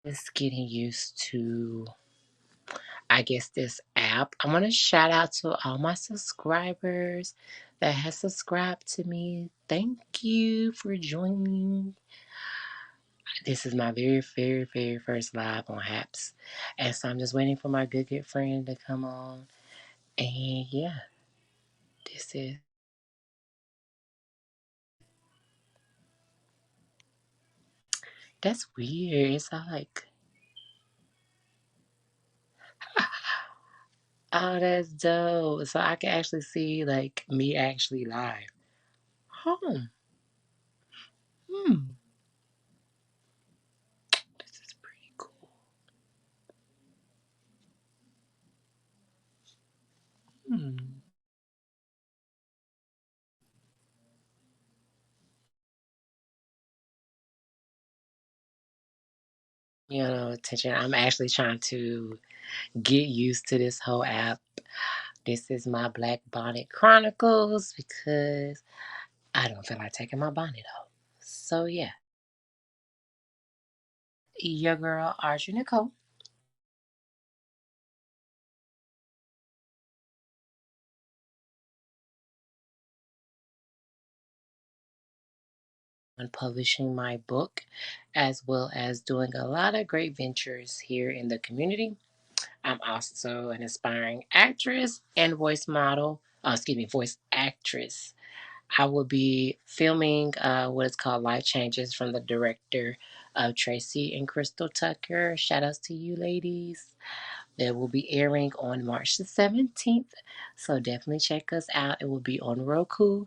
Just getting used to, I guess, this app. I want to shout out to all my subscribers that has subscribed to me. Thank you for joining. This is my very first live on Haps. And so I'm just waiting for my good friend to come on. And yeah, this is that's weird. It's all like, oh, that's dope. So I can actually see like me actually live. Oh, hmm, this is pretty cool. Hmm. Attention. I'm actually trying to get used to this whole app. This is my Black Bonnet Chronicles because I don't feel like taking my bonnet off. So yeah, your girl Archie Nicole. On publishing my book, as well as doing a lot of great ventures here in the community. I'm also an aspiring actress and voice model. Voice actress. I will be filming what is called Life Changes from the director of Tracy and Crystal Tucker. Shout outs to you, ladies. That will be airing on March the 17th. So definitely check us out. It will be on Roku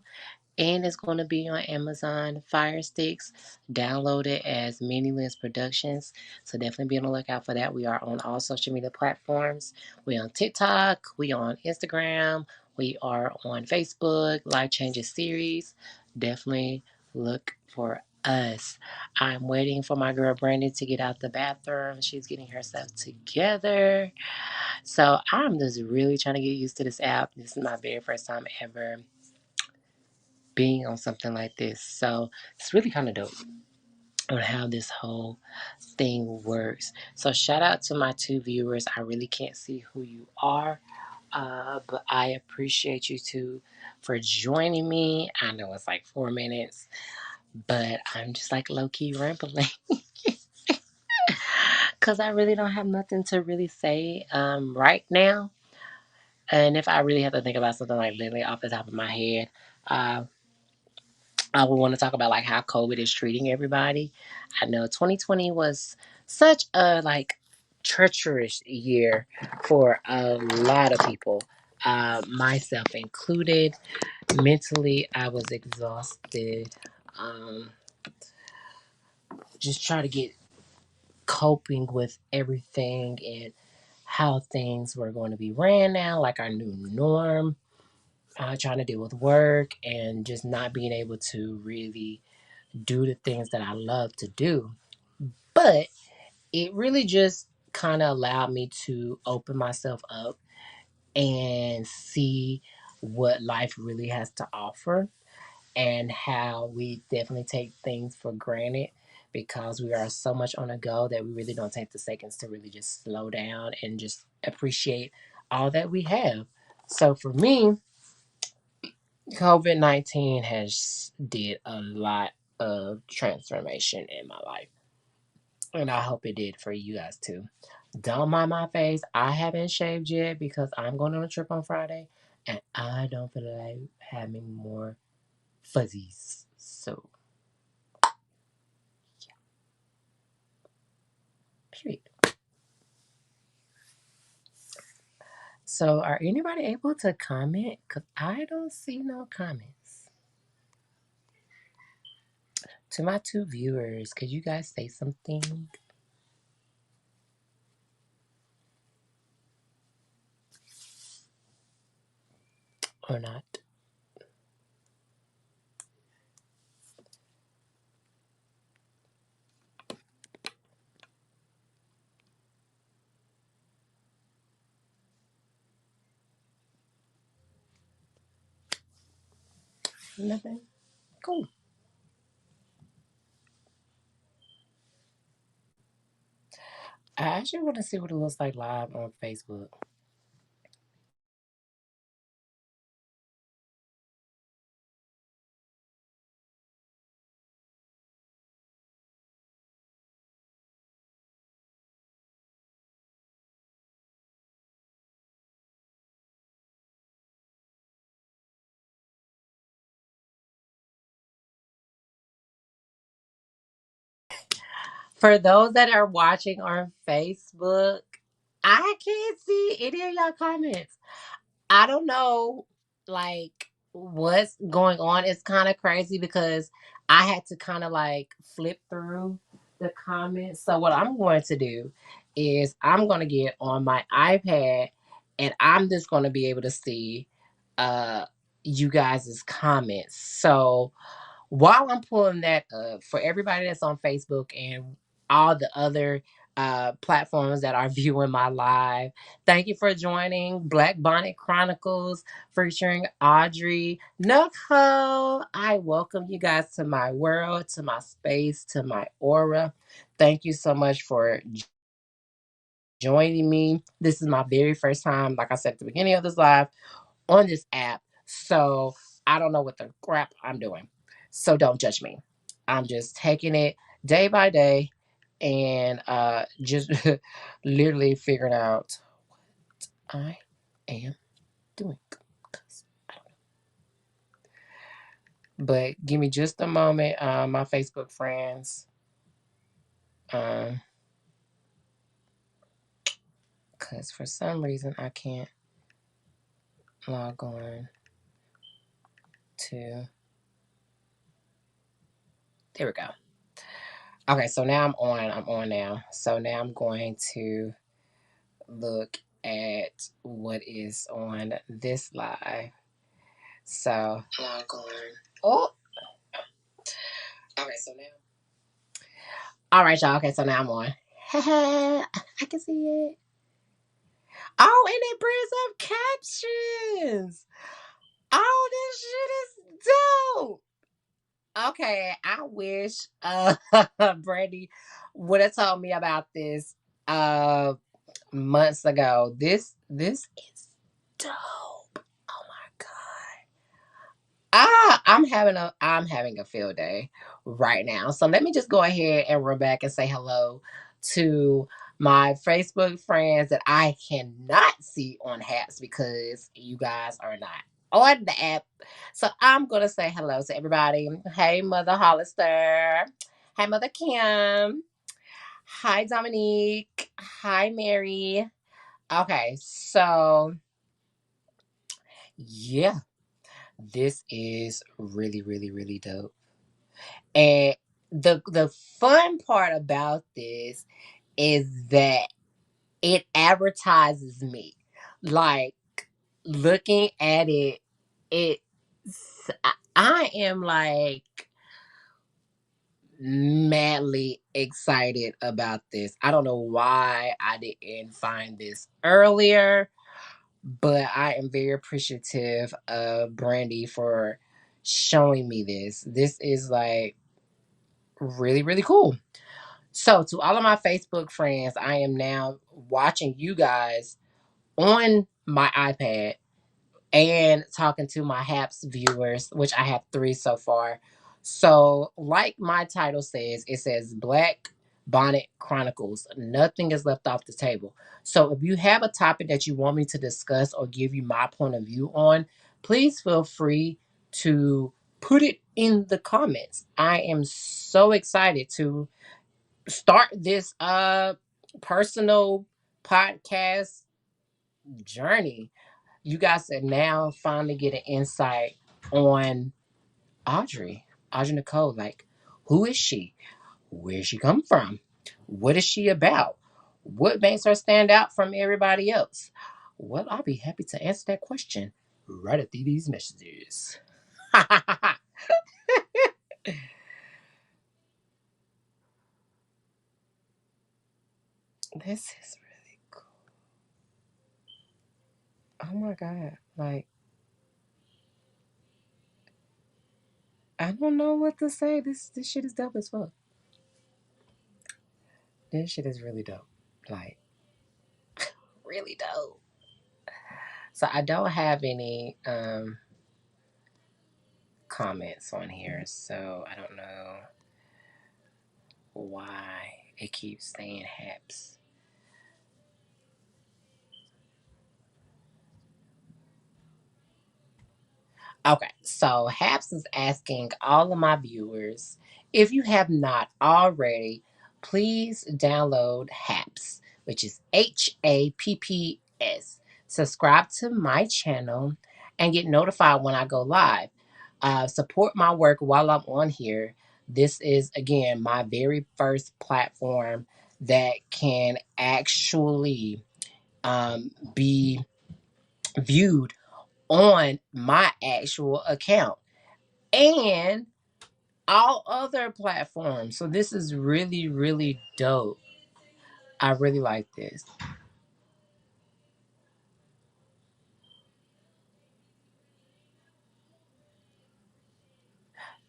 and it's going to be on Amazon Fire Sticks. Download it as Mini Lens Productions. So definitely be on the lookout for that. We are on all social media platforms. We on TikTok. We on Instagram. We are on Facebook. Life Changes series. Definitely look for us. I'm waiting for my girl Brandy to get out the bathroom. She's getting herself together. So I'm just really trying to get used to this app. This is my very first time ever being on something like this. So it's really kind of dope on how this whole thing works. So shout out to my two viewers. I really can't see who you are, but I appreciate you two for joining me. I know it's like 4 minutes, but I'm just like low key rambling because I really don't have nothing to really say right now. And if I really have to think about something like literally off the top of my head, uh, I would want to talk about like how COVID is treating everybody. I know 2020 was such a like treacherous year for a lot of people, myself included. Mentally, I was exhausted. Um, just trying to get coping with everything and how things were going to be ran now, like our new norm. Trying to deal with work and just not being able to really do the things that I love to do. But it really just kind of allowed me to open myself up and see what life really has to offer and how we definitely take things for granted because we are so much on a go that we really don't take the seconds to really just slow down and just appreciate all that we have. So for me, COVID-19 has did a lot of transformation in my life. And I hope it did for you guys too. Don't mind my face. I haven't shaved yet because I'm going on a trip on Friday and I don't feel like having more fuzzies. So, period. So, are anybody able to comment? Because I don't see no comments. To my two viewers, could you guys say something or not? Nothing. Cool. I actually want to see what it looks like live on Facebook. For those that are watching on Facebook, I can't see any of y'all comments. I don't know, like, what's going on. It's kind of crazy because I had to kind of like flip through the comments. So what I'm going to do is I'm going to get on my iPad and I'm just going to be able to see uh you guys' comments. So while I'm pulling that up for everybody that's on Facebook and all the other platforms that are viewing my live, thank you for joining Black Bonnet Chronicles featuring Audrey Nicole. I welcome you guys to my world, to my space, to my aura. Thank you so much for joining me. This is my very first time, like I said at the beginning of this live, on this app. So I don't know what the crap I'm doing. So don't judge me. I'm just taking it day by day and just literally figuring out what I am doing. 'Cause But give me just a moment, my Facebook friends. Um, because for some reason I can't log on to. There we go. Okay, so now I'm on. I'm on now. So now I'm going to look at what is on this live. So log on. Oh, okay. So now, all right, y'all. Okay, so now I'm on. I can see it. Oh, and it brings up captions. Oh, this shit is dope. Okay, I wish Brandy would have told me about this uh months ago. This is dope. Oh my god. I'm having a field day right now. So let me just go ahead and run back and say hello to my Facebook friends that I cannot see on Haps because you guys are not on the app. So I'm gonna say hello to everybody. Hey, Mother Hollister. Hey, Mother Kim. Hi, Dominique. Hi, Mary. Okay, so yeah, this is really, really, really dope. And the fun part about this is that it advertises me. Like looking at it, it I am like madly excited about this. I don't know why I didn't find this earlier, but I am very appreciative of Brandy for showing me this. This is like really, really cool. So, to all of my Facebook friends, I am now watching you guys on my iPad and talking to my HAPS viewers, which I have three so far. So, like my title says, it says Black Bonnet Chronicles. Nothing is left off the table. So, if you have a topic that you want me to discuss or give you my point of view on, please feel free to put it in the comments. I am so excited to start this personal podcast journey. You guys are now finally get an insight on Audrey Nicole. Like, who is she? Where she come from? What is she about? What makes her stand out from everybody else? Well, I'll be happy to answer that question right after these messages. This is really cool. Oh my god! Like, I don't know what to say. This shit is dope as fuck. This shit is really dope. Like really dope. So I don't have any comments on here, so I don't know why it keeps saying haps. Okay, so Haps is asking all of my viewers, if you have not already, please download Haps, which is HAPPS. Subscribe to my channel and get notified when I go live. Support my work while I'm on here. This is, again, my very first platform that can actually be viewed on my actual account and all other platforms. So this is really, really dope. I really like this.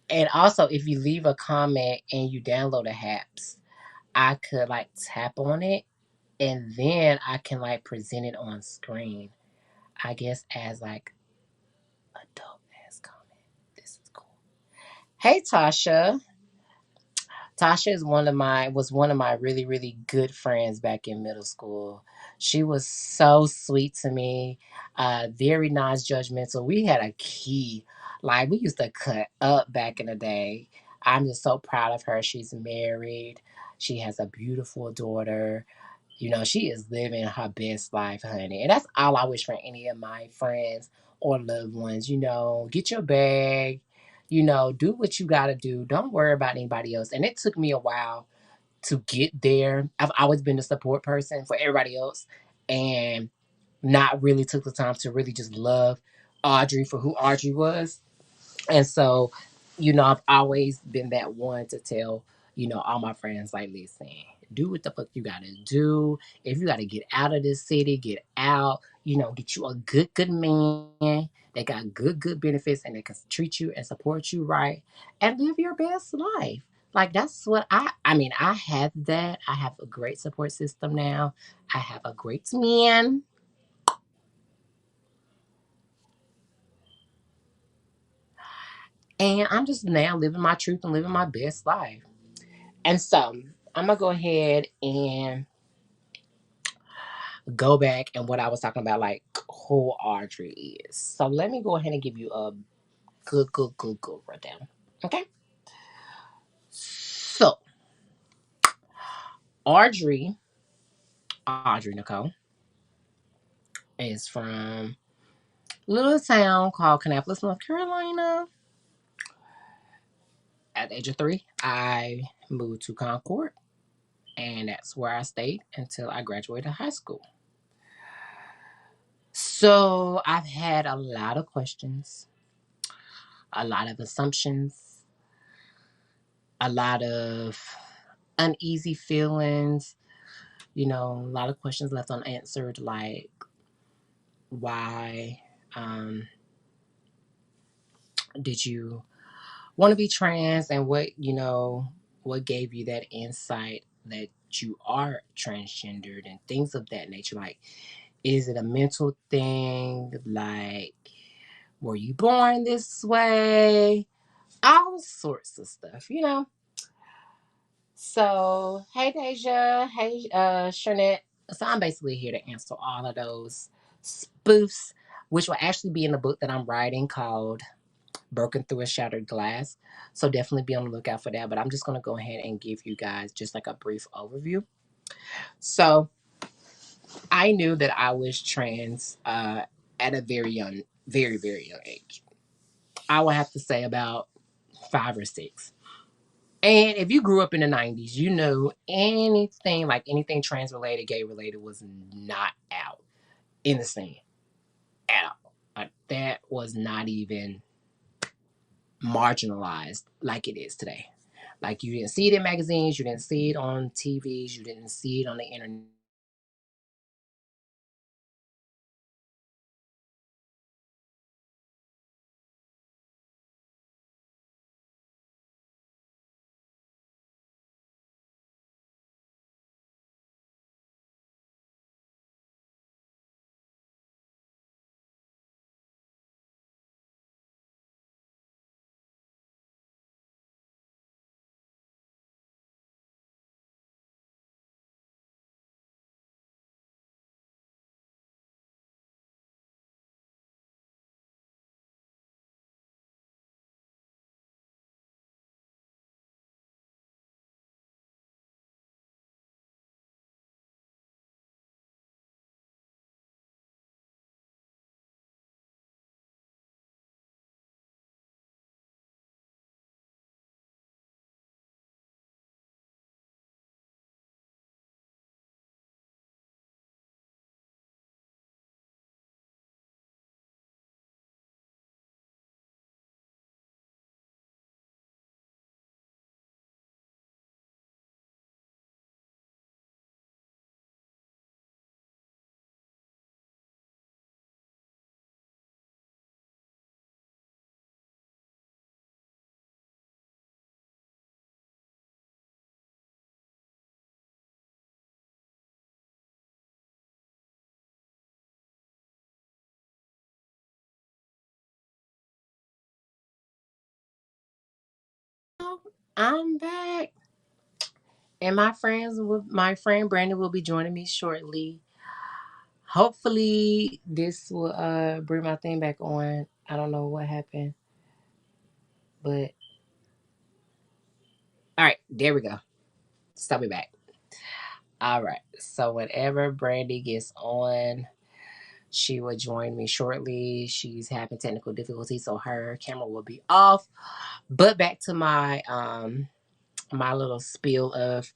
And also, if you leave a comment and you download the apps, I could like tap on it and then I can like present it on screen. I guess as like a dope ass comment. This is cool. Hey Tasha. Tasha is one of my really really good friends back in middle school. She was so sweet to me, very non-judgmental. We had a key, like we used to cut up back in the day. I'm just so proud of her. She's married. She has a beautiful daughter. You know, she is living her best life, honey. And that's all I wish for any of my friends or loved ones. You know, get your bag, do what you got to do. Don't worry about anybody else. And it took me a while to get there. I've always been the support person for everybody else and not really took the time to really just love Audrey for who Audrey was. And so, I've always been that one to tell, all my friends, like, listen, do what the fuck you gotta do. If you gotta get out of this city, get out, get you a good, good man that got good, good benefits and that can treat you and support you right and live your best life. Like that's what I mean, I have that. I have a great support system now. I have a great man. And I'm just now living my truth and living my best life. And so I'm gonna go ahead and go back and what I was talking about, like who Audrey is. So let me go ahead and give you a good, good, good, good rundown. Okay. So Audrey, Audrey Nicole, is from a little town called Kannapolis, North Carolina. At the age of 3, I moved to Concord, and that's where I stayed until I graduated high school. So I've had a lot of questions, a lot of assumptions, a lot of uneasy feelings, a lot of questions left unanswered, like why did you want to be trans and what gave you that insight that you are transgendered and things of that nature. Like, is it a mental thing? Like, were you born this way? All sorts of stuff. So, hey Deja, hey Shernette. So I'm basically here to answer all of those spoofs, which will actually be in the book that I'm writing called Broken Through a Shattered Glass. So definitely be on the lookout for that. But I'm just gonna go ahead and give you guys just like a brief overview. So I knew that I was trans at a very young, very, very young age. I would have to say about 5 or 6. And if you grew up in the 90s, you know anything like anything trans related, gay related was not out in the scene at all. Like that was not even marginalized like it is today. Like you didn't see it in magazines, you didn't see it on TVs, you didn't see it on the internet. I'm back, and my friend Brandon will be joining me shortly. Hopefully, this will bring my thing back on. I don't know what happened, but all right, there we go. Stop me back. All right, so whenever Brandy gets on, she will join me shortly. She's having technical difficulties, so her camera will be off. But back to my little spiel of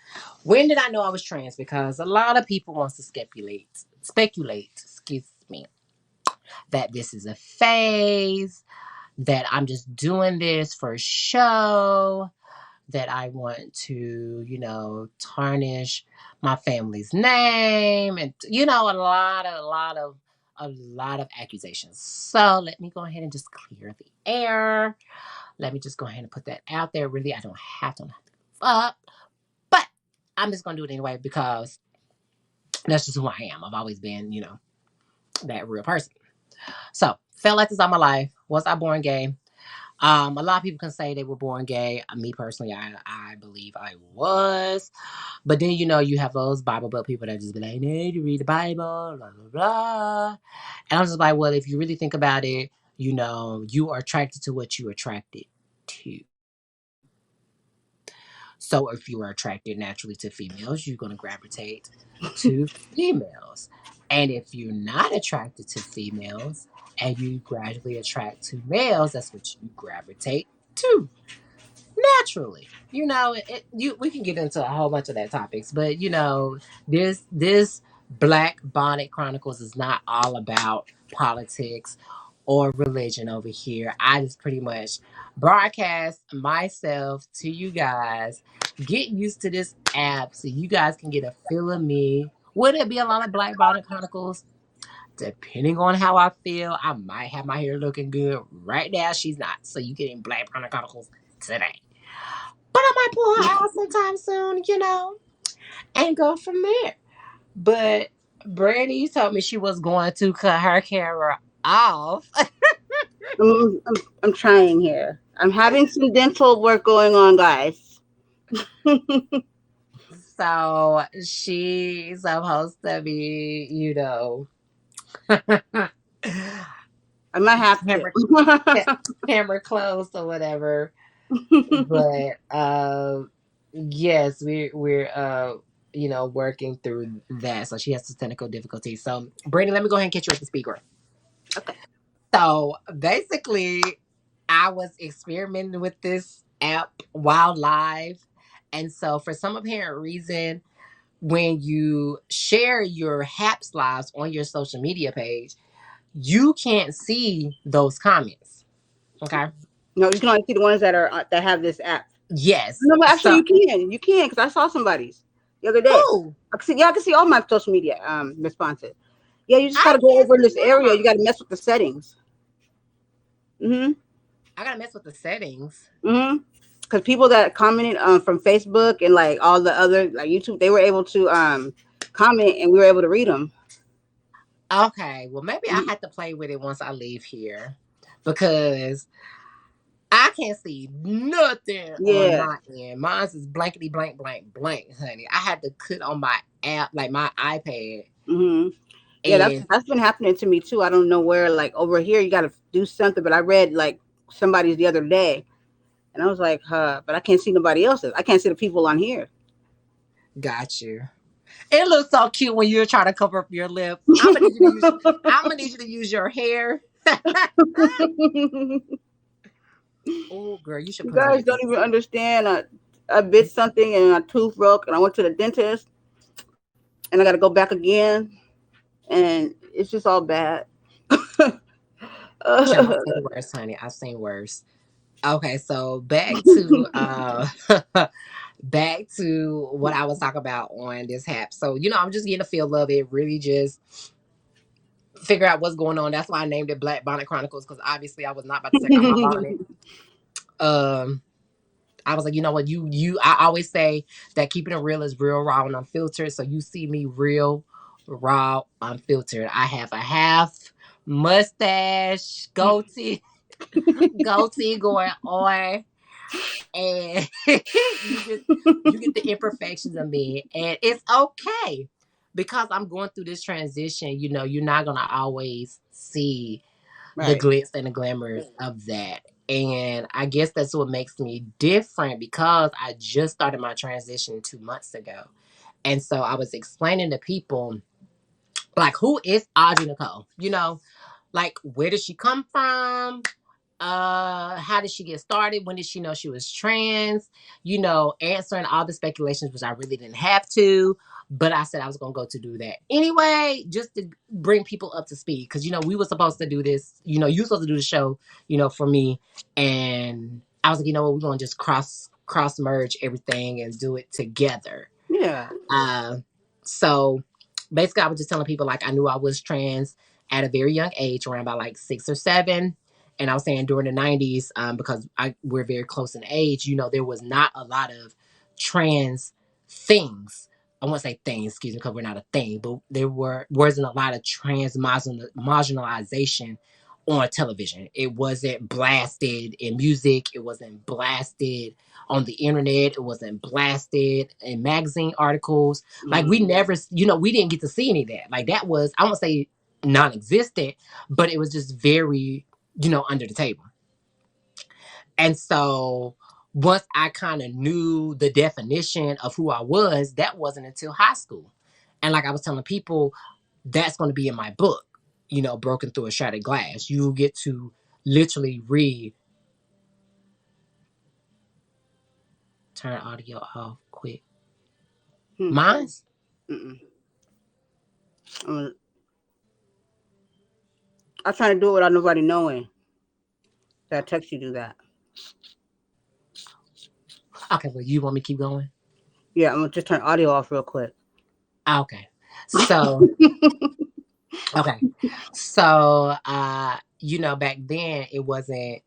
when did I know I was trans? Because a lot of people wants to speculate, excuse me, that this is a phase, that I'm just doing this for show, that I want to, tarnish my family's name, and a lot of accusations. So let me go ahead and just clear the air. Let me just go ahead and put that out there. Really, I don't have to up, but I'm just gonna do it anyway because that's just who I am. I've always been, that real person. So felt like this all my life. Was I born gay? A lot of people can say they were born gay. Me personally, I believe I was. But then you have those Bible Belt people that just be like, "Hey, you read the Bible, blah blah blah." And I'm just like, well, if you really think about it, you are attracted to what you attracted to. So if you are attracted naturally to females, you're gonna gravitate to females. And if you're not attracted to females and you gradually attract to males, that's what you gravitate to naturally. We can get into a whole bunch of that topics, but this Black Bonnet Chronicles is not all about politics or religion over here. I just pretty much broadcast myself to you guys. Get used to this app so you guys can get a feel of me. Would it be a lot of Black Bonnet Chronicles? Depending on how I feel, I might have my hair looking good. Right now, she's not. So you getting Black Bonnet Chronicles today. But I might pull her out sometime soon, and go from there. But Brandy told me she was going to cut her camera off. I'm trying here. I'm having some dental work going on, guys. So she's supposed to be, I might have camera, to. camera closed or whatever. But yes, we're working through that. So she has some technical difficulties. So Brandy, let me go ahead and get you at the speaker. Okay. So basically, I was experimenting with this app while live. And so, for some apparent reason, when you share your HAPS lives on your social media page, you can't see those comments. Okay. No, you can only see the ones that have this app. Yes. No, but actually, So, you can. You can because I saw somebody's the other day. who? I can see. Yeah, I can see all my social media responses. Yeah, you just got I to go can't over see this none of area. You got mine. to mess with the settings. Mhm. I got to mess with the settings. Mhm. Because people that commented from Facebook and like all the other like YouTube, they were able to comment and we were able to read them. Okay. Well, maybe I have to play with it once I leave here because I can't see nothing on Yeah. my end. Mine's is blankety blank blank blank, honey. I had to click on my app, like my iPad, Mhm. Yeah, that's and that's been happening to me too. I don't know where. Like over here, you got to do something. But I read like somebody's the other day, and I was like, huh. But I can't see nobody else's. I can't see the people on here. got you. It looks so cute when you're trying to cover up your lips. I'm gonna need you to use. I'm gonna need you to use your hair. You Oh, girl, you should put on guys your. don't even understand. I bit something and my tooth broke, and I went to the dentist, and I got to go back again, and it's just all bad. Child, I've seen worse, honey. I've seen worse. Okay, so back to back to what I was talking about on this hap. So I'm just getting a feel of it. Really, just figure out what's going on. That's why I named it Black Bonnet Chronicles because obviously I was not about to take out my bonnet. Um, I was like, you know what, you. I always say that keeping it real is real, raw, and unfiltered. So you see me real, raw, unfiltered. I have a half mustache, goatee, goatee going on. And you get the imperfections of me, and it's okay because I'm going through this transition. You're not gonna always see the Right. glitz and the glamours of that. And I guess that's what makes me different because I just started my transition 2 months ago. And so I was explaining to people, like, who is Audrey Nicole? Like, where did she come from? How did she get started? When did she know she was trans? Answering all the speculations, which I really didn't have to. But I said I was gonna go to do that anyway, just to bring people up to speed. Because we were supposed to do this. You were supposed to do the show. For me, and I was like, you know what, we're gonna just cross merge everything and do it together. Yeah. Uh, so basically, I was just telling people, like, I knew I was trans at a very young age, around about like 6 or 7. And I was saying during the 90s, because we're very close in age, there was not a lot of trans things. I won't say things, excuse me, because we're not a thing, but there wasn't a lot of trans marginalization on television. It wasn't blasted in music. It wasn't blasted on the internet. It wasn't blasted in magazine articles. Like, we Mm. never, we didn't get to see any of that. Like, that was, I won't say non-existent, but it was just very, under the table. And so once I kind of knew the definition of who I was, that wasn't until high school. And like I was telling people, that's going to be in my book, Broken Through a Shattered Glass. You get to literally read. Turn audio off quick. Hmm. Mine's? Mm-mm. I'm, I'm trying to do it without nobody knowing. So I text you do that. Okay, well, you want me to keep going? Yeah, I'm gonna just turn audio off real quick. Okay. So, okay. So, back then it wasn't,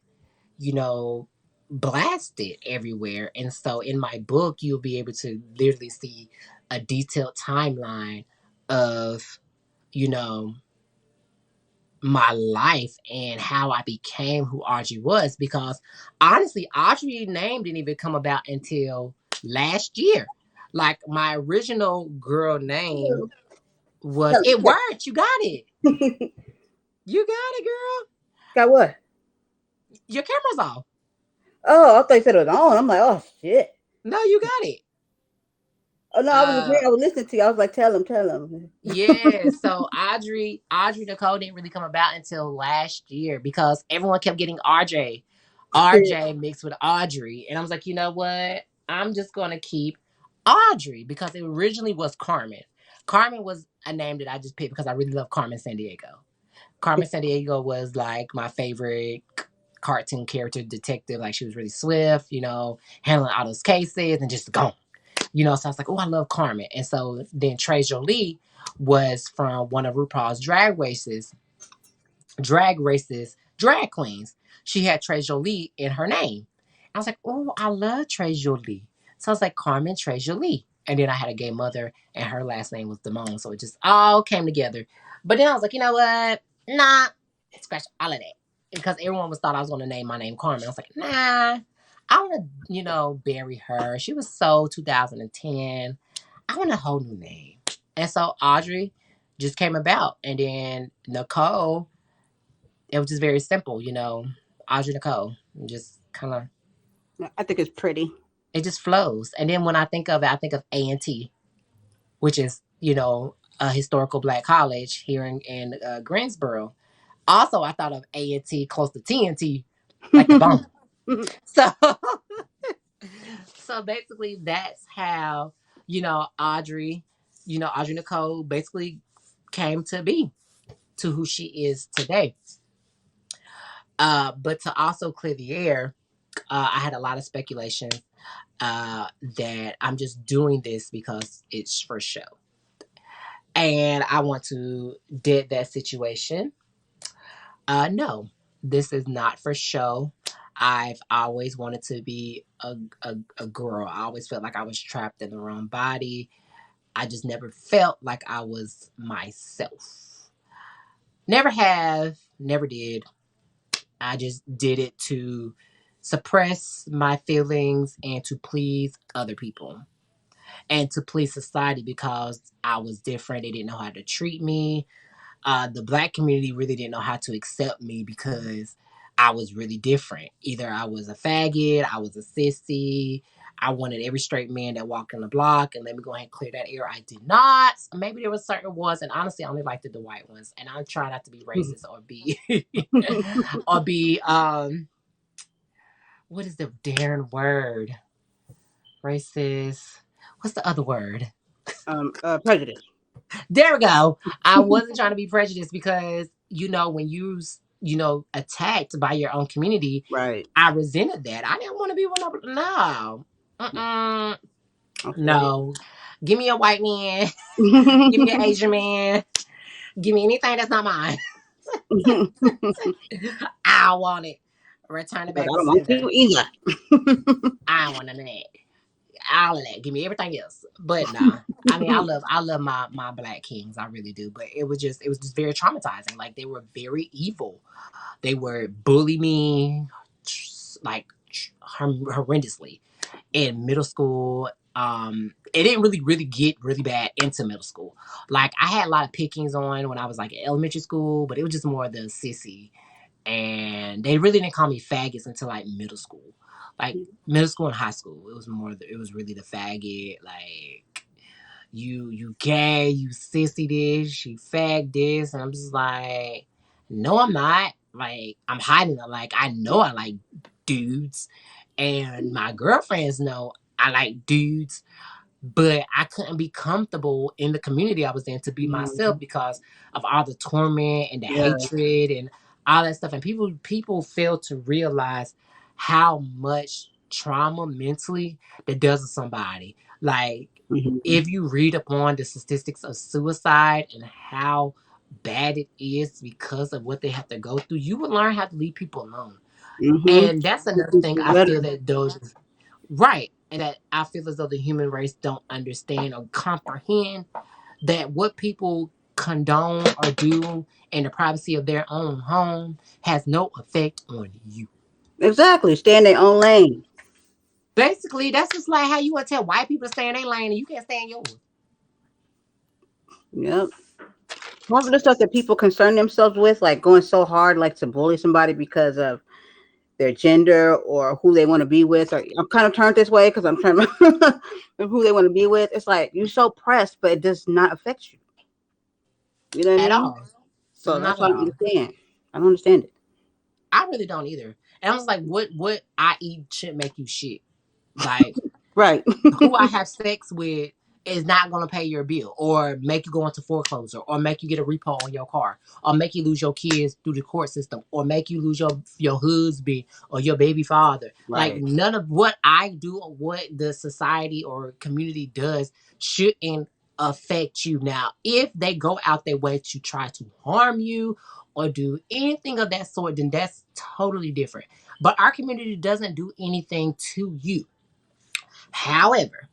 you know, blasted everywhere. And so in my book, you'll be able to literally see a detailed timeline of, you know, my life and how I became who Audrey was. Because honestly, Audrey's name didn't even come about until last year. Like, my original girl name was, it worked. You got it. You got it, girl. Got what? Your camera's off. Oh, I thought you said it was on. I'm like, oh shit. No, you got it. Oh no, I was Uh, agreeing. I was listening to you. I was like, tell him. Yeah, so Audrey Nicole didn't really come about until last year because everyone kept getting RJ mixed with Audrey. And I was like, you know what? I'm just gonna keep Audrey because it originally was Carmen. Carmen was a name that I just picked because I really love Carmen Sandiego. Carmen Sandiego was like my favorite cartoon character detective. Like, she was really swift, handling all those cases and just gone. So I was like, oh, I love Carmen. And so then Trey Jolie was from one of RuPaul's drag queens. She had Trey Jolie in her name. I was like, oh, I love Trey Jolie. So I was like, Carmen Trey Jolie. And then I had a gay mother, and her last name was Damone. So it just all came together. But then I was like, you know what? Nah, scratch all of that. Because everyone was thought I was going to name my name Carmen. I was like, nah, I want to, bury her. She was so 2010. I want a whole new name. And so Audrey just came about. And then Nicole, it was just very simple, Audrey Nicole. Just kind of, I think it's pretty. it just flows. And then when I think of it, I think of A&T, which is, a historical black college here in Greensboro. Also, I thought of A&T close to TNT, like the bomb. So, so basically, that's how, Audrey Nicole basically came to be to who she is today. But to also clear the air, I had a lot of speculation that I'm just doing this because it's for show. And I want to dead that situation. No, this is not for show. I've always wanted to be a girl. I always felt like I was trapped in the wrong body. I just never felt like I was myself. Never have, never did. I just did it to suppress my feelings and to please other people and to please society because I was different. They didn't know how to treat me. The black community really didn't know how to accept me because I was really different. Either I was a faggot, I was a sissy. I wanted every straight man that walked on the block, and let me go ahead and clear that air. I did not. Maybe there were certain ones, and honestly, I only liked the white ones. And I'm trying not to be racist or be or be what is the daring word? Racist. What's the other word? Prejudice. There we go. I wasn't trying to be prejudiced because when attacked by your own community, Right. I resented that. I didn't want to be one of no. Mm-mm. I feel you. No. Give me a white man. Give me an Asian man. Give me anything that's not mine. I want it. Return it But back I to don't want sender. you either. I want none of that. All of that. Give me everything else. But nah. I mean, I love my black kings. I really do. But it was just very traumatizing. Like they were very evil. They would bully me like horrendously in middle school. It didn't really get really bad into middle school. Like I had a lot of pickings on when I was like in elementary school, but it was just more the sissy. And they really didn't call me faggots until like middle school. Like middle school and high school, it was really the faggot. Like you gay, you sissy this, you fag this, and I'm just like, no, I'm not. Like I'm hiding it. Like I know I like dudes, and my girlfriends know I like dudes, but I couldn't be comfortable in the community I was in to be myself Mhm. because of all the torment and the Yeah. hatred and all that stuff. And people fail to realize how much trauma mentally that does to somebody. Like Mhm. if you read upon the statistics of suicide and how bad it is because of what they have to go through, you would learn how to leave people alone. Mhm. And that's Make another you thing feel I better. feel that those right. And that I feel as though the human race don't understand or comprehend that what people condone or do in the privacy of their own home has no effect on you. Exactly. Stay in their own lane. Basically, that's just like how you want to tell white people to stay in their lane and you can't stay in yours. Yep. Most of the stuff that people concern themselves with, like going so hard, like to bully somebody because of their gender or who they want to be with, or I'm kind of turned this way because I'm trying to who they want to be with. It's like you're so pressed, but it does not affect you. You know what I At mean? all. So Not that's at what I don't all. understand. I don't understand it. I really don't either. And I was like, what I eat should make you shit. Like Right. who I have sex with is not going to pay your bill or make you go into foreclosure or make you get a repo on your car or make you lose your kids through the court system or make you lose your husband or your baby father. Like Right. none of what I do or what the society or community does shouldn't affect you. Now if they go out their way to try to harm you or do anything of that sort, then that's totally different. But our community doesn't do anything to you. However,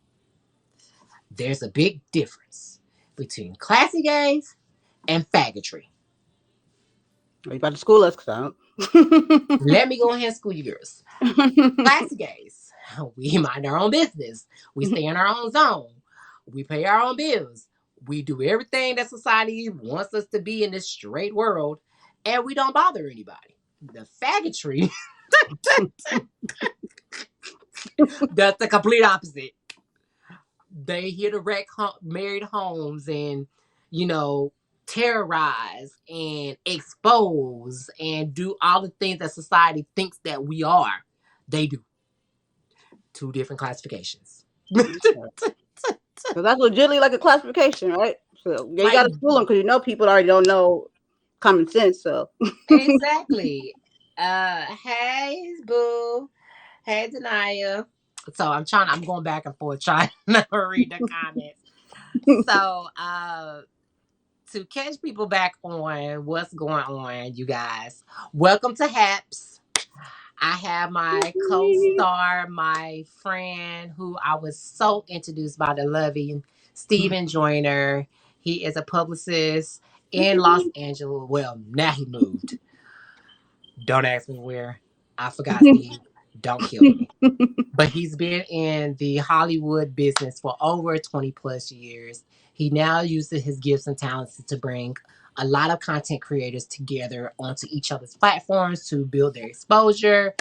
there's a big difference between classy gays and faggotry. Are you about to school us? Cause I don't. Let me go ahead and school you girls. Classy gays, we mind our own business. We stay in our own zone. We pay our own bills. We do everything that society wants us to be in this straight world, and we don't bother anybody. The faggotry, that's the complete opposite. They here to wreck married homes and you know terrorize and expose and do all the things that society thinks that we are. They do two different classifications. So that's legitimately like a classification, right? So yeah, you got Like to school them because you know people already don't know common sense. So exactly. Hey boo. Hey Denia. So I'm going back and forth trying to read the comments. So to catch people back on what's going on, you guys, welcome to HAPS. I have my co-star, my friend, who I was so introduced by the loving Stephen Joyner. He is a publicist in Los Angeles. Well, now he moved. Don't ask me where. I forgot, Steve. Don't kill me. But he's been in the Hollywood business for over 20 plus years. He now uses his gifts and talents to bring a lot of content creators together onto each other's platforms to build their exposure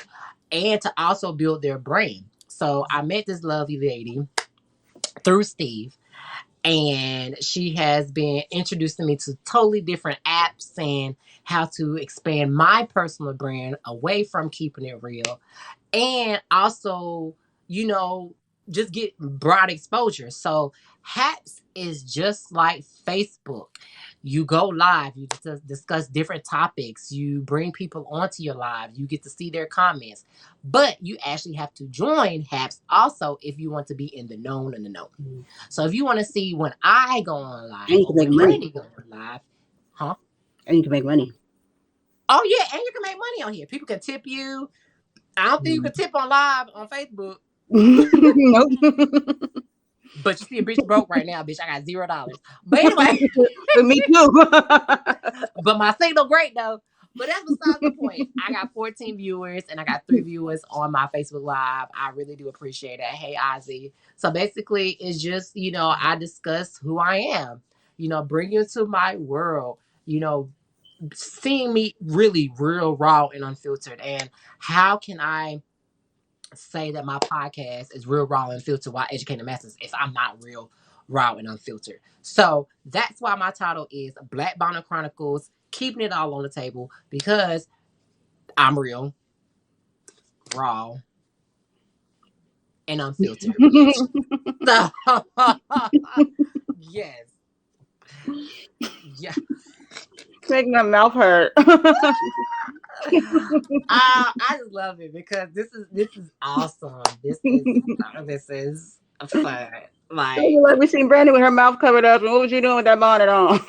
and to also build their brand. So I met this lovely lady through Steve, and she has been introducing me to totally different apps and how to expand my personal brand away from keeping it real, and also, you know, just get broad exposure. So Hats is just like Facebook. You go live, you discuss different topics, you bring people onto your live, you get to see their comments. But you actually have to join Haps also if you want to be in the known and the know. So if you want to see when I go on And live you can or make when money. Brandy goes on live, huh? And you can make money. Oh yeah, and you can make money on here. People can tip you. I don't think you can tip on live on Facebook. Nope. But you see a bitch broke right now, bitch. I got $0. But anyway, But me too. but my signal great though. But that's besides the point. I got 14 viewers and I got 3 viewers on my Facebook Live. I really do appreciate it. Hey Ozzy. So basically it's just, I discuss who I am. Bring you into my world, you know, seeing me really real, raw, and unfiltered. And how can I say that my podcast is real, raw, and filtered while educating the masses if I'm not real, raw, and unfiltered? So that's why my title is Black Bonnet Chronicles, keeping it all on the table because I'm real, raw, and unfiltered, bitch. So, yes. Yeah. Making my mouth hurt. I just love it because this is awesome. This is fun. Like Like we seen Brandy with her mouth covered up, and what was you doing with that bonnet on?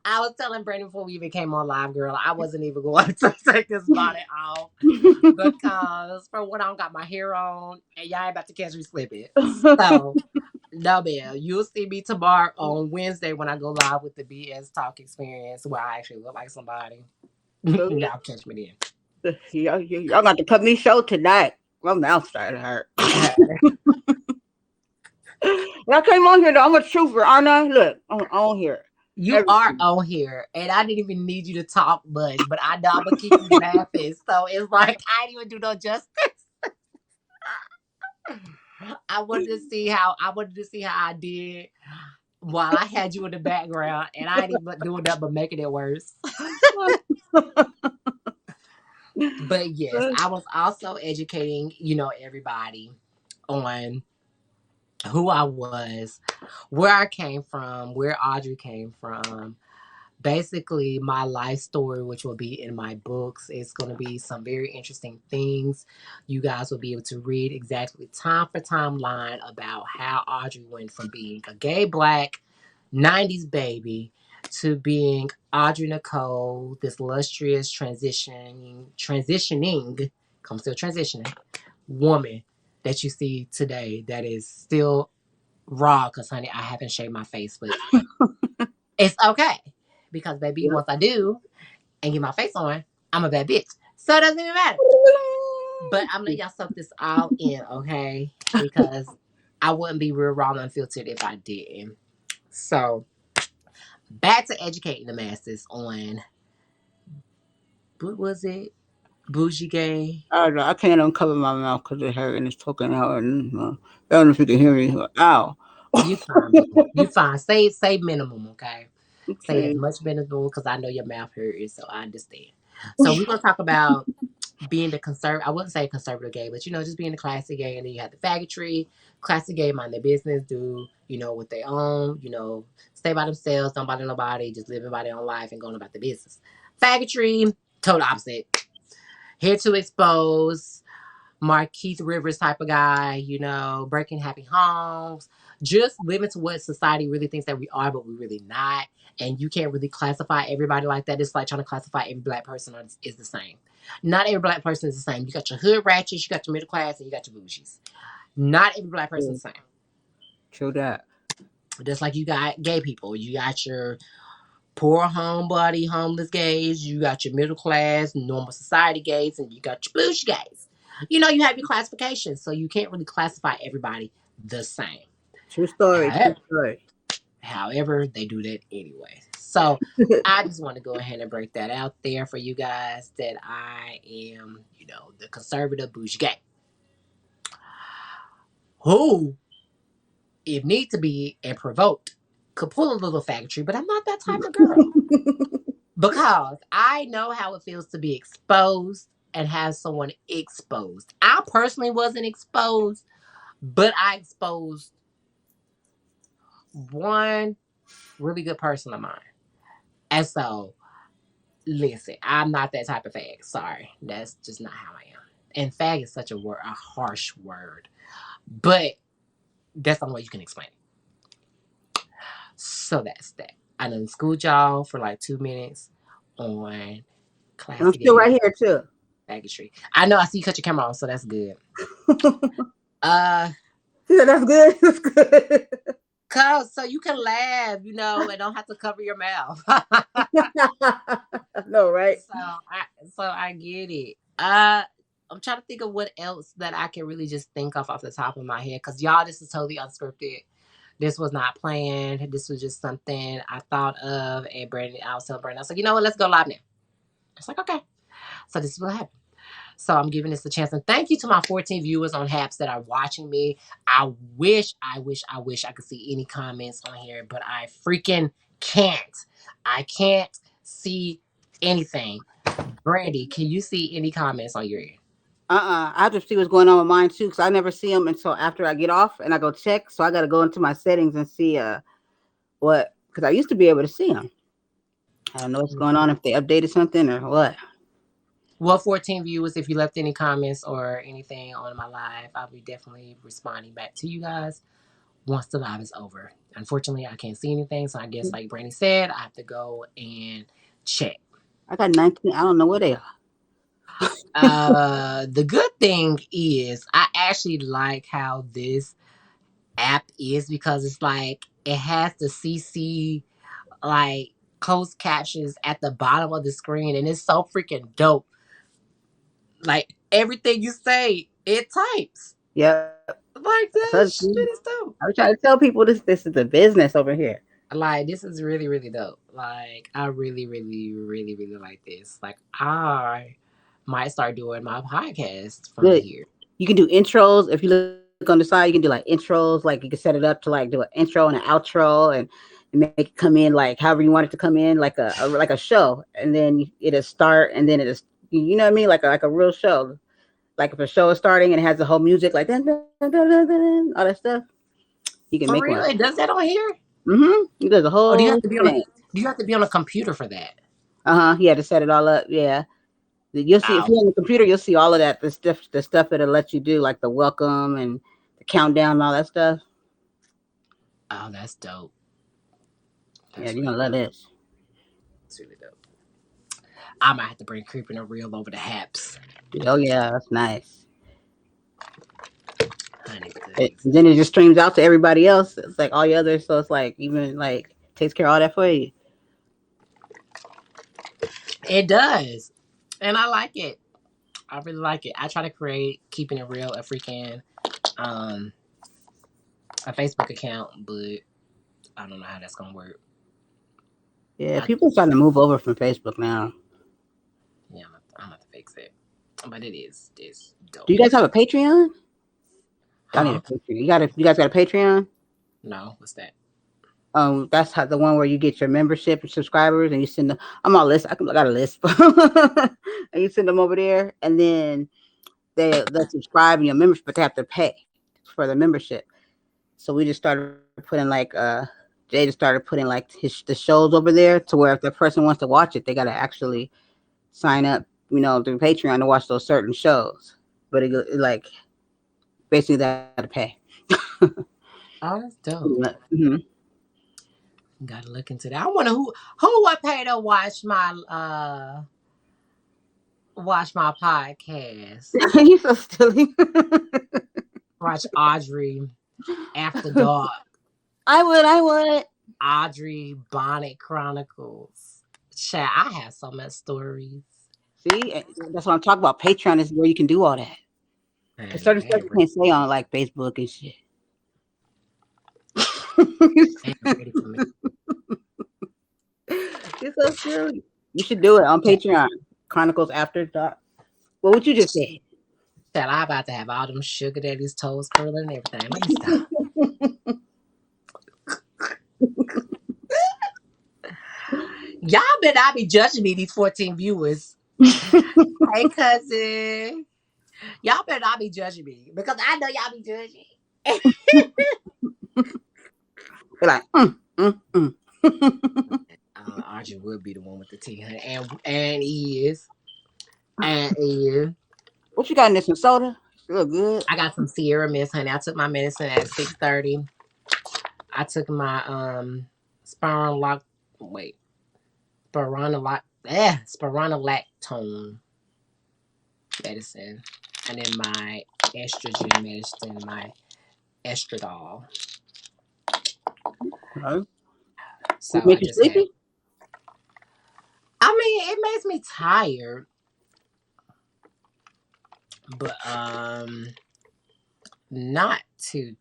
I was telling Brandon before we even came on live, girl, I wasn't even going to take this bonnet off because for one, I don't got my hair on, and y'all ain't about to catch me slipping. So no, Bill, you'll see me tomorrow on Wednesday when I go live with the BS Talk Experience, where I actually look like somebody. Y'all catch me Y'all got to cut me show tonight. My mouth started to hurt. then. I came on here though. I'm a trooper, aren't I? Look, I'm on here. You are Everything. on here, and I didn't even need you to talk much, but I know I'm gonna keep you laughing. So it's like I didn't even do no justice. I wanted to see how I did while I had you in the background, and I ain't even doing that but making it worse. But yes, I was also educating, everybody on who I was, where I came from, where Audrey came from, basically my life story, which will be in my books. It's going to be some very interesting things. You guys will be able to read exactly time for timeline about how Audrey went from being a gay black 90s baby to being Audrey Nicole, this illustrious transitioning, I'm still transitioning, woman that you see today that is still raw because honey, I haven't shaved my face, but it's okay because baby, Yep. once I do and get my face on, I'm a bad bitch. So it doesn't even matter. But I'm letting y'all soak this all in, okay? Because I wouldn't be real raw and unfiltered if I didn't. So back to educating the masses on what was it? Bougie gay. I don't know. I can't uncover my mouth because it hurt and it's poking out. And I don't know if you can hear me. Ow. You fine, boo. You fine. Say minimum, okay? Say as Okay. much minimum because I know your mouth hurts, so I understand. So we're gonna talk about being the conservative, I wouldn't say conservative gay, but just being the classic gay, and then you have the faggotry, classic gay, mind their business, do what they own, stay by themselves, don't bother nobody, just living by their own life and going about the business. Faggotry, total opposite. Here to expose, Markeith Rivers type of guy, breaking happy homes, just living to what society really thinks that we are, but we're really not. And you can't really classify everybody like that. It's like trying to classify every black person is the same. Not every black person is the same. You got your hood ratchets, you got your middle class, and you got your bougies. Not every black person is the same. True that. Just like you got gay people, you got your poor homebody, homeless gays, you got your middle class, normal society gays, and you got your bougie gays. You know, you have your classifications, so you can't really classify everybody the same. True story. True However, story. however, they do that anyway. So I just want to go ahead and break that out there for you guys that I am, the conservative bougie gay. Who, if need to be and provoked, could pull a little factory, but I'm not that type of girl. Because I know how it feels to be exposed and have someone exposed. I personally wasn't exposed, but I exposed one really good person of mine. And so, listen, I'm not that type of fag. Sorry. That's just not how I am. And fag is such a harsh word. But that's the only way you can explain it. So that's that. I done schooled y'all for like 2 minutes on And I'm classy still gay right here too. faggotry. I know I see you cut your camera on, so that's good. Uh, She said, "That's good. That's good." cause so you can laugh, and don't have to cover your mouth. No, right? So I get it. I'm trying to think of what else that I can really just think of off the top of my head. Cause y'all, this is totally unscripted. This was not planned. This was just something I thought of. And Brandon, I was telling Brandon, I was like, you know what? Let's go live now. It's like, okay. So this is what happened. So I'm giving this a chance. And thank you to my 14 viewers on Haps that are watching me. I wish I could see any comments on here, but I freaking can't. I can't see anything. Brandy, can you see any comments on your end? I have to see what's going on with mine too, because I never see them until after I get off and I go check. So I got to go into my settings and see what, because I used to be able to see them. I don't know what's going on if they updated something or what. Well, 14 viewers, if you left any comments or anything on my live, I'll be definitely responding back to you guys once the live is over. Unfortunately, I can't see anything, so I guess, like Brandy said, I have to go and check. I got 19. I don't know where they are. The good thing is I actually like how this app is because it's like it has the CC like closed captions at the bottom of the screen and it's so freaking dope. Like everything you say, it types. Yep. Like I told that you. shit is dope. I was trying to tell people this is a business over here. Like this is really, really dope. Like I really, really, really, really like this. Like I might start doing my podcast from Good. here. You can do intros. If you look on the side, you can do like intros. Like you can set it up to like do an intro and an outro and make it come in like however you want it to come in, like like a show, and then it'll start, and then it'll you know what I mean, like a real show. Like if a show is starting and it has the whole music like dun, dun, dun, dun, dun, dun, all that stuff, you can For make real, one. it does that on here? It does a Oh, do you have whole to be on a thing. do you have to be on a computer for that? You had to set it all up. Yeah. You'll see if Oh, you're on the computer, you'll see all of that. The stuff it'll let you do, like the welcome and the countdown and all that stuff. oh, that's dope. Yeah, That's you're gonna really love dope. this. That's really dope. I might have to bring creeping and real over the haps, Oh yeah, that's nice. honey, because And then it just streams out to everybody else. It's like all your others, so it's like even like takes care of all that for you. it does, and I like it. I really like it. I try to create keeping it real um a Facebook account, but I don't know how that's gonna work. Yeah, I people are starting to move over from Facebook now. Yeah, I'm gonna fix it, but it's Do dope. you guys have a Patreon? Y'all need a Huh? Patreon. You guys got a Patreon? No, what's that? That's how the one where you get your membership and subscribers, and you send them. I'm on a list. I got a list, and you send them over there, and then they subscribe in your membership, but they have to pay for the membership. So we just started putting like Jay just started putting like the shows over there to where if the person wants to watch it, they gotta actually sign up, through Patreon to watch those certain shows. But like basically they gotta pay. Oh, that's dope. Mm-hmm. Gotta look into that. I wonder who I pay to watch my podcast. He's so silly. Watch Audrey After Dark. I would. Audrey Bonnet Chronicles. Chat, I have so much stories. See, that's what I'm talking about. Patreon is where you can do all that. Cause Honey, certain stuff you can't say on like Facebook and shit. they ain't ready for me. It's so silly. You should do it on Chat, Patreon. Chronicles After Dark. Well, what you just said. chat, I about to have all them sugar daddy's toes curling and everything. Let me stop. Y'all better not be judging me, these 14 viewers. Hey, cousin. Y'all better not be judging me because I know y'all be judging. They're like, Audrey would be the one with the tea, honey. And he is. And is. what you got in this? Some soda? She look good. I got some Sierra Mist, honey. I took my medicine at 6:30. I took my spironolactone wait, spironolactone medicine. And then my estrogen medicine, my estradiol. Okay. It So I make you just had sleepy? I mean, it makes me tired, but not too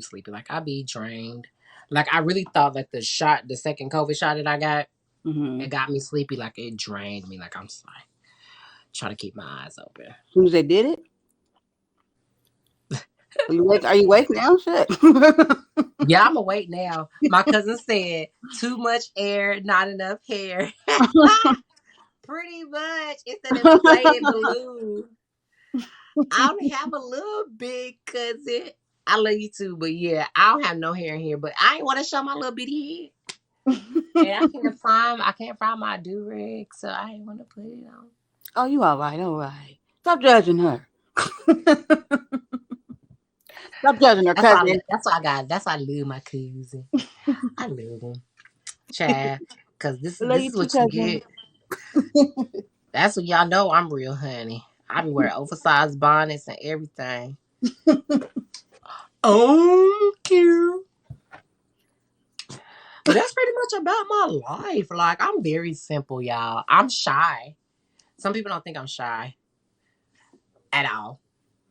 sleepy. Like I be drained. Like I really thought like the second COVID shot that I got, Mm-hmm. it got me sleepy. Like it drained me. Like I'm just like trying to keep my eyes open. As soon as they did it, are you awake? Are you awake now? Shit. Yeah, I'm awake now. My cousin said too much air, not enough hair. Pretty much. It's an inflated balloon. I don't have a little big cousin. I love you too, but yeah, I don't have no hair in here. But I ain't want to show my little bitty head, and I can't find my do rag, so I ain't want to put it on. Oh, you all right? All right. Stop judging her. Stop judging her, That's why. cousin. That's why I love my cousin. I love him, Chad, because this I is love this you is too, what you cousin. get. That's what y'all know. I'm real, honey. I be wearing oversized bonnets and everything. Oh, cute. But that's pretty much about my life. Like I'm very simple, y'all. I'm shy. Some people don't think I'm shy at all.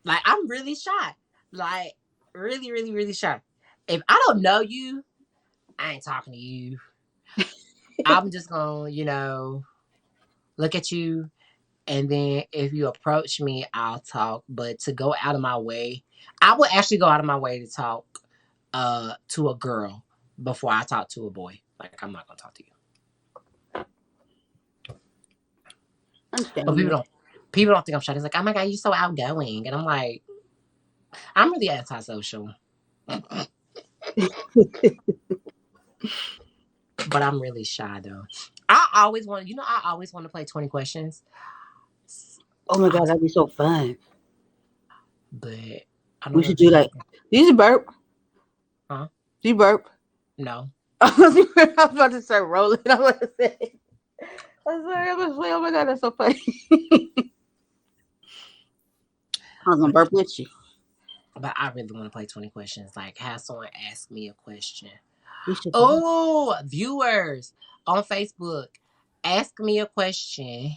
Like I'm really shy. Like really, really, really shy. If I don't know you, I ain't talking to you. I'm just gonna, look at you, and then if you approach me, I'll talk. But to go out of my way, I would actually go out of my way to talk to a girl before I talk to a boy. Like I'm not gonna talk to you. But people Understandable. don't people don't think I'm shy. It's like, oh my god, you're so outgoing. And I'm like, I'm really antisocial. But I'm really shy though. I always want to play 20 questions. Oh my I god, do, that'd be so fun. but I We don't know should if do anybody like. can. These burp. Huh? Do you burp? No. I was about to start rolling. I was about to say. I'm sorry. I was like, oh my god, that's so funny. I was gonna But burp with you. I really want to play 20 questions. Like have someone ask me a question. We should do it. Oh, viewers on Facebook, ask me a question.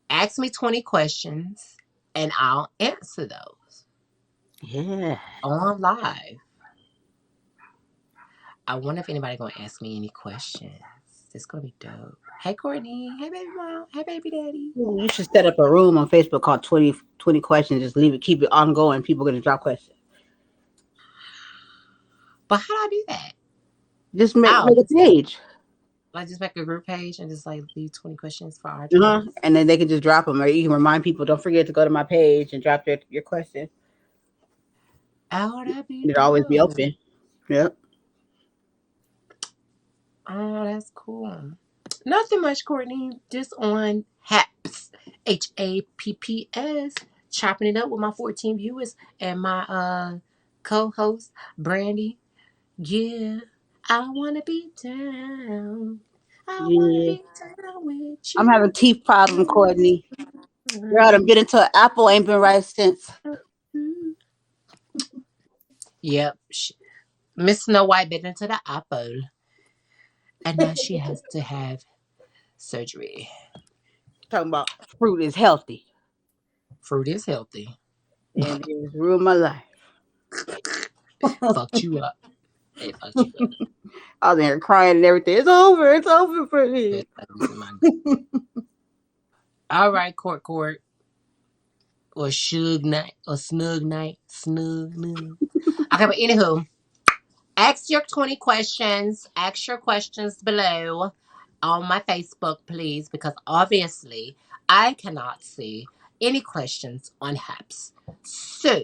Ask me 20 questions and I'll answer those Yeah. on live. I wonder if anybody gonna ask me any questions. It's gonna be dope. Hey Courtney. Hey baby mom. Hey baby daddy. You should set up a room on Facebook called 20 questions. Just leave it, keep it ongoing. People are gonna drop questions. But how do I do that? Just make, Oh, make a page. like just make a group page and just like leave 20 questions for Audrey. Uh-huh. And then they can just drop them, or you can remind people. Don't forget to go to my page and drop your question. Oh, that'd be It'll always be dope. open. Yep. Oh, that's cool. Nothing much, Courtney. Just on HAPS, HAPPS, chopping it up with my 14 viewers and my co-host Brandy. Yeah, I wanna be down. I wanna Yeah. be down with I'm having you. teeth problem, Courtney. Girl, I'm getting to an apple. Ain't been right since. Yep. Miss Snow White bit into the apple, and now she has to have surgery. Talking about fruit is healthy, Fruit is healthy. and it's ruined my life. Fucked you up. It fucked you up. I was there crying and everything. It's over. It's over for me. Good things in my. All right, court, or Suge Knight, or Snug Knight, Snug. Okay, but anywho, ask your 20 questions. Ask your questions below on my Facebook, please, because obviously I cannot see any questions on Haps. So,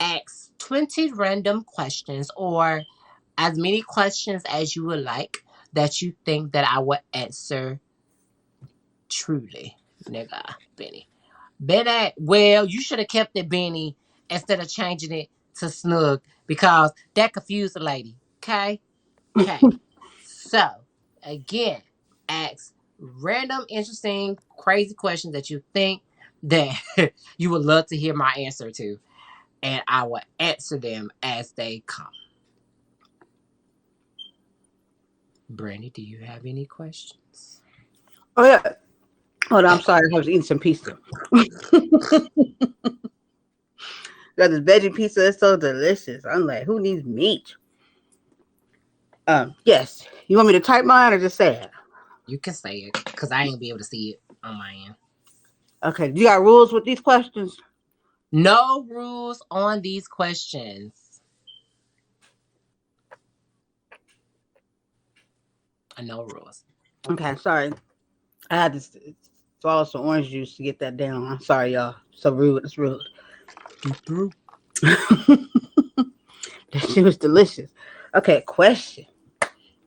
ask 20 random questions or as many questions as you would like that you think that I will answer truly, nigga, Benny. Benny, well, you should have kept it Benny instead of changing it to Snug because that confused the lady. Okay? Okay. So, again, ask random, interesting, crazy questions that you think that you would love to hear my answer to, and I will answer them as they come. Brandy, do you have any questions? Oh yeah. Hold on. I'm sorry. I was eating some pizza. Got this veggie pizza. It's so delicious. I'm like, who needs meat? Yes. You want me to type mine or just say it? You can say it because I ain't be able to see it on my end. Okay. Do you got rules with these questions? No rules on these questions. No rules. Okay. Sorry. I had to swallow some orange juice to get that down. I'm sorry, y'all. So rude. It's rude. Get through. That shit was delicious. Okay. Question.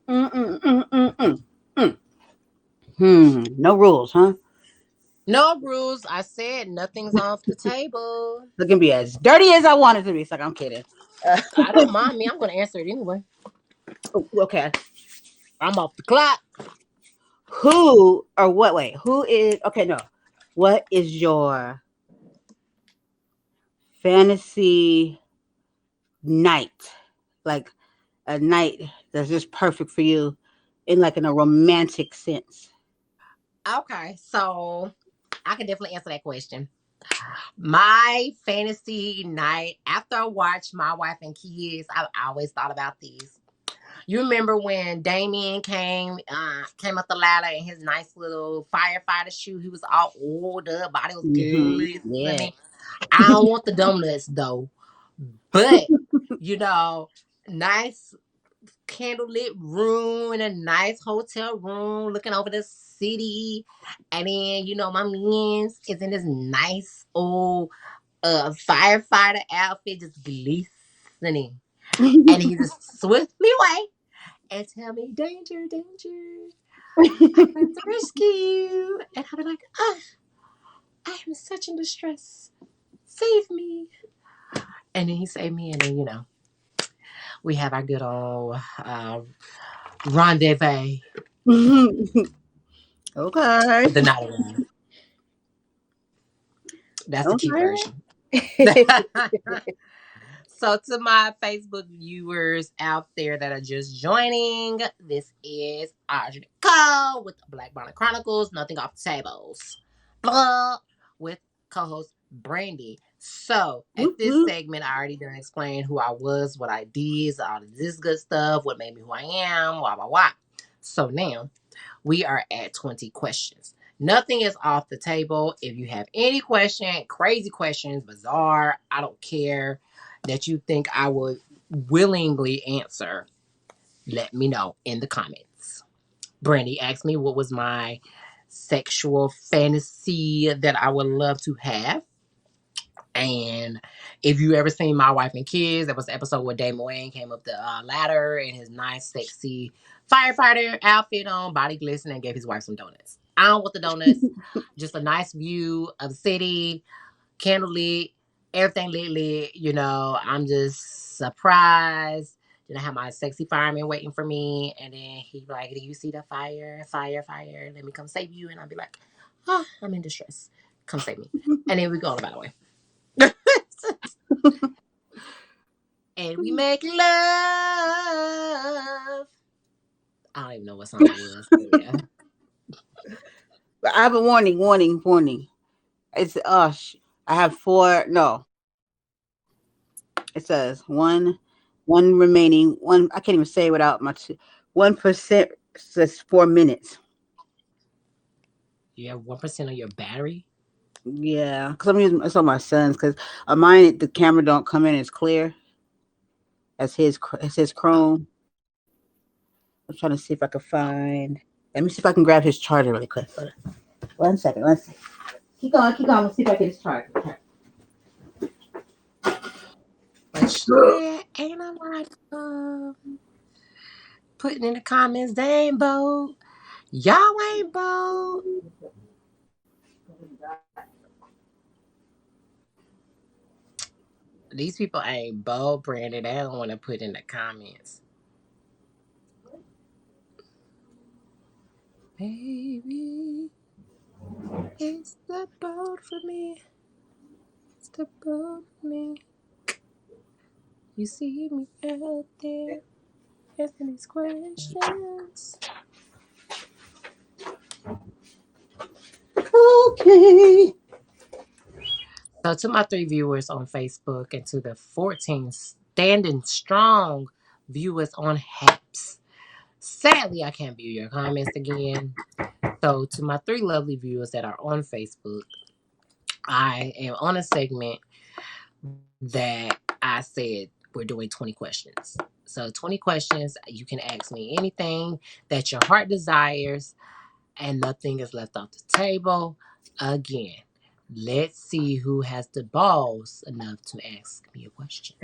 Mm-mm-mm-mm-mm. Mm. No rules, huh? No rules. I said nothing's off the table. It can be as dirty as I want it to be. It's like I'm kidding. Uh, I don't mind me. I'm going to answer it anyway. okay. I'm off the clock. Who or what? Wait. Who is? Okay. No. What is your fantasy night? Like a night that's just perfect for you, in a romantic sense. Okay, so I can definitely answer that question. My fantasy night after I watched My Wife and Kids, I always thought about these. You remember when Damien came up the ladder in his nice little firefighter shoe? He was all oiled up, body was Yeah. glistening. I don't want the donuts though, but you know, nice candlelit room in a nice hotel room looking over the city. And then, my man's is in this nice old firefighter outfit, just glistening. And he just swiftly away and tell me, danger, danger. I'm going to rescue you. And I'll be like, ah, I am such in distress. Save me. And then he saved me. And then, we have our good old rendezvous Okay. the night around. That's the cute Okay. version. So, to my Facebook viewers out there that are just joining, this is Audrey Cole with Black Bonnet Chronicles, Nothing Off the Tables. Blah, with co host Brandy. So, at Whoop, this whoop. segment, I already done explained who I was, what I did, all of this good stuff, what made me who I am, blah, blah, blah. So, now we are at 20 questions. Nothing is off the table. If you have any question, crazy questions, bizarre, I don't care, that you think I would willingly answer, let me know in the comments. Brandy asked me what was my sexual fantasy that I would love to have. And if you ever seen My Wife and Kids, that was the episode where Damon Wayne came up the ladder in his nice, sexy firefighter outfit on, body glistening, and gave his wife some donuts. I don't want the donuts, just a nice view of the city, candlelit, everything lit. I'm just surprised. Then I have my sexy fireman waiting for me, and then he be like, "Do you see the fire? Fire, fire! Let me come save you." And I'll be like, "Oh, I'm in distress. Come save me." And then we go on about our way. and we make love. I don't even know what song that was, but yeah. But I have a warning, warning, warning. It's I have four. No, it says one remaining. One I can't even say it without my 1% says 4 minutes. You have 1% on your battery. Yeah, because I'm using it's on my son's because on mine the camera don't come in as clear as his Oh, Chrome. I'm trying to see if I can find. Let me see if I can grab his charger really quick. Hold on. 1 second. Let's see. Keep going. Keep going. Let's see if I can get his charger. but shit, ain't nobody putting in the comments. They ain't bold. Y'all ain't bold. These people ain't bold, Brandon. They don't want to put in the comments. Baby, it's the boat for me. It's the boat for me. You see me out there asking these questions. Okay. So, to my 3 viewers on Facebook and to the 14 standing strong viewers on Haps, sadly, I can't view your comments again. So, to my 3 lovely viewers that are on Facebook, I am on a segment that I said we're doing 20 questions. So, 20 questions, you can ask me anything that your heart desires, and nothing is left off the table. Again, let's see who has the balls enough to ask me a question.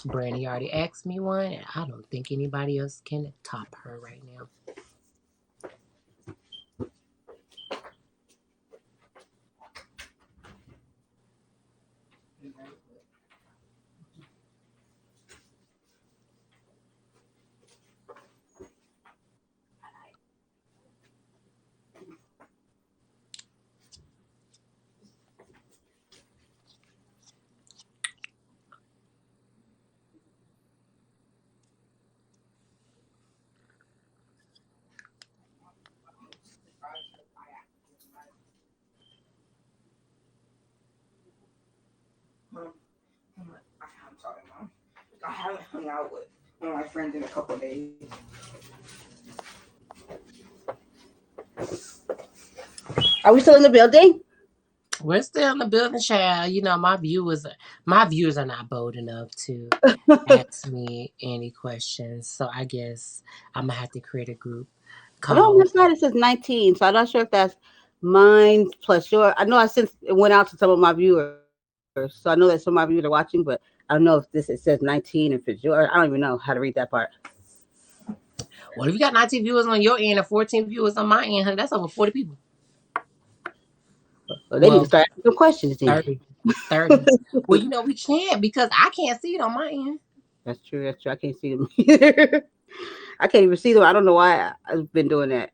Brandy already asked me one, and I don't think anybody else can top her right now. I'm sorry, Mom. I haven't hung out with one of my friends in a couple of days. Are we still in the building? We're still in the building, child. You know, my viewers are not bold enough to ask me any questions. So I guess I'm gonna have to create a group I know on my called. side it says 19, so I'm not sure if that's mine plus your. I know I since it went out to some of my viewers, so I know that some of my viewers are watching, but I don't know if this it says 19 if it's yours. I don't even know how to read that part. Well, if you got 19 viewers on your end and 14 viewers on my end, honey, that's over 40 people. Well, they need to Well, start asking questions then. 30. 30. Well, you know, we can't because I can't see it on my end. That's true. That's true. I can't see them either. I can't even see them. I don't know why I've been doing that.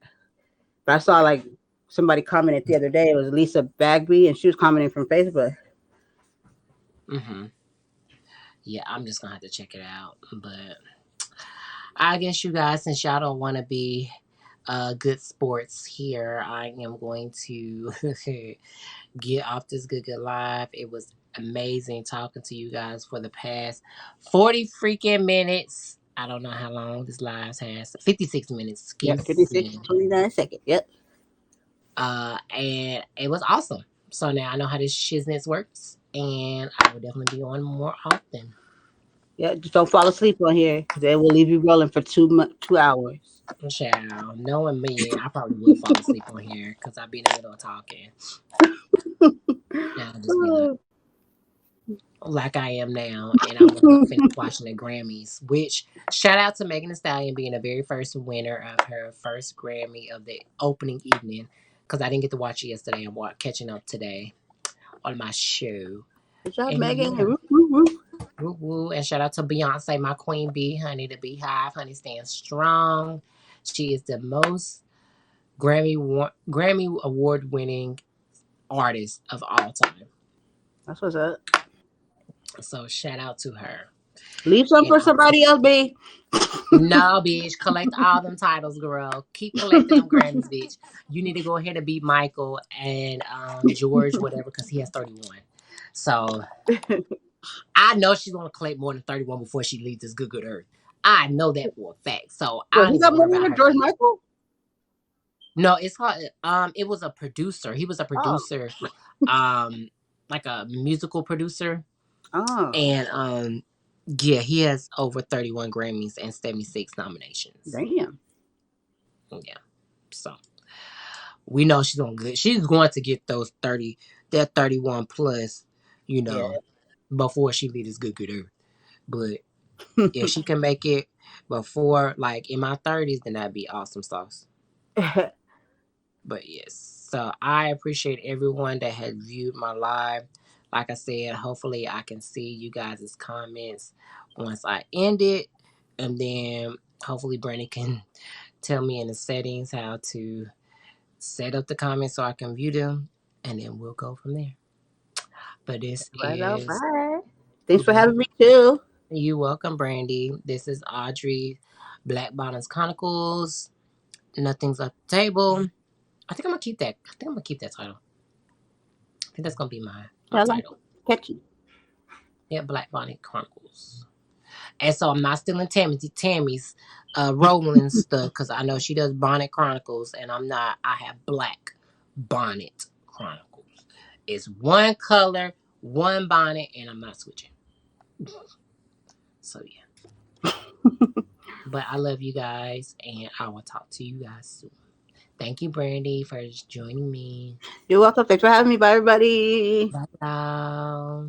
But I saw like somebody commented the other day. It was Lisa Bagby, and she was commenting from Facebook. Hmm. Yeah, I'm just gonna have to check it out. But I guess you guys, since y'all don't want to be good sports here, I am going to get off this good live. It was amazing talking to you guys for the past 40 freaking minutes. I don't know how long this live has. 56 minutes, Yep, excuse 56 me. 29 seconds. Yep. And it was awesome. So now I know how this shizness works, and I will definitely be on more often. Yeah, just don't fall asleep on here because they will leave you rolling for 2 hours. Child, knowing me, I probably will fall asleep on here because I'll be in the middle of talking. And I'll just be like I am now, and I want to finish watching the Grammys. Which shout out to Megan Thee Stallion being the very first winner of her first Grammy of the opening evening, because I didn't get to watch it yesterday. I'm catching up today on my show. Good job, And Megan. yeah, Woo, woo, woo. woo woo. And shout out to Beyonce, my queen bee, honey, the beehive, honey, stands strong. She is the most Grammy award winning artist of all time. That's what's up. So shout out to her. Leave some You for know, somebody else, B. no, bitch, collect all them titles, girl. Keep collecting them Grammys, bitch. You need to go ahead and beat Michael and George, whatever, because he has 31. So I know she's gonna collect more than 31 before she leaves this good earth. I know that for a fact. So I Wait, don't he even got worry money about with her George collection. Michael? No, it's called it was a producer. He was a Oh, producer, um, like a musical producer. oh, And yeah, he has over 31 Grammys and 76 nominations. damn. Yeah. So we know she's going to get those 30 that 31 plus, you Yeah. know, before she leaves this good earth. But if she can make it before like in my 30s, then that'd be awesome sauce. But yes. So I appreciate everyone that has viewed my live. Like I said, hopefully I can see you guys' comments once I end it. And then hopefully Brandon can tell me in the settings how to set up the comments so I can view them. And then we'll go from there. But this Right, all is right. Thanks for you having me too. you welcome, Brandy. This is Audrey, Black Bottoms Chronicles. Nothing's off the table. I think I'm gonna keep that. I think I'm gonna keep that title. I think that's gonna be my I like title. it. Catchy. Yeah, Black Bonnet Chronicles. And so I'm not stealing Tammy's Roland stuff because I know she does Bonnet Chronicles, and I'm not. I have Black Bonnet Chronicles. It's one color, one bonnet, and I'm not switching. So yeah. But I love you guys, and I will talk to you guys soon. Thank you, Brandy, for joining me. You're welcome. Thanks for having me. Bye, everybody. Bye.